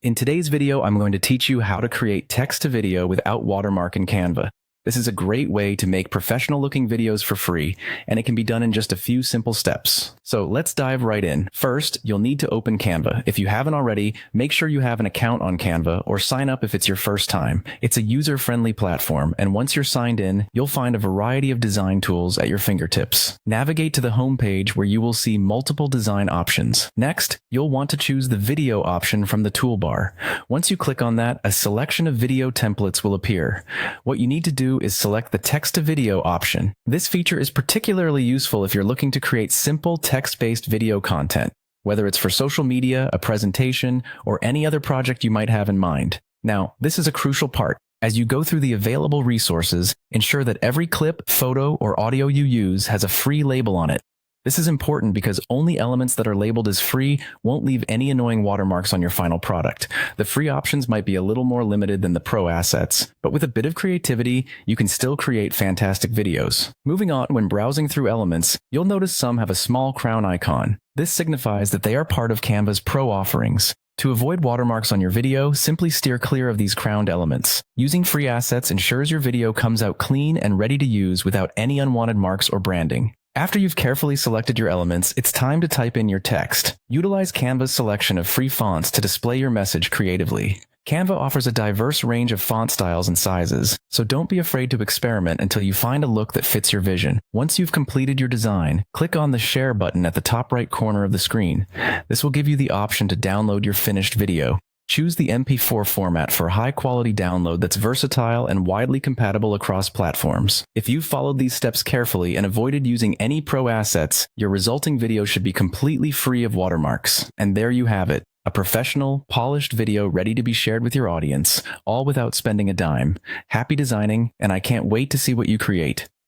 In today's video, I'm going to teach you how to create text to video without Watermark in Canva. This is a great way to make professional looking videos for free, and it can be done in just a few simple steps. So let's dive right in. First, you'll need to open Canva. If you haven't already, make sure you have an account on Canva or sign up if it's your first time. It's a user-friendly platform, and once you're signed in, you'll find a variety of design tools at your fingertips. Navigate to the home page where you will see multiple design options. Next, you'll want to choose the video option from the toolbar. Once you click on that, a selection of video templates will appear. What you need to do is select the text to video option. This feature is particularly useful if you're looking to create simple text-based video content, whether it's for social media, a presentation, or any other project you might have in mind. Now, this is a crucial part. As you go through the available resources, ensure that every clip, photo, or audio you use has a free label on it. This is important because only elements that are labeled as free won't leave any annoying watermarks on your final product. The free options might be a little more limited than the pro assets, but with a bit of creativity, you can still create fantastic videos. Moving on, when browsing through elements, you'll notice some have a small crown icon. This signifies that they are part of Canva's pro offerings. To avoid watermarks on your video, simply steer clear of these crowned elements. Using free assets ensures your video comes out clean and ready to use without any unwanted marks or branding. After you've carefully selected your elements, it's time to type in your text. Utilize Canva's selection of free fonts to display your message creatively. Canva offers a diverse range of font styles and sizes, so don't be afraid to experiment until you find a look that fits your vision. Once you've completed your design, click on the Share button at the top right corner of the screen. This will give you the option to download your finished video. Choose the MP4 format for high-quality download that's versatile and widely compatible across platforms. If you've followed these steps carefully and avoided using any pro assets, your resulting video should be completely free of watermarks. And there you have it, a professional, polished video ready to be shared with your audience, all without spending a dime. Happy designing, and I can't wait to see what you create.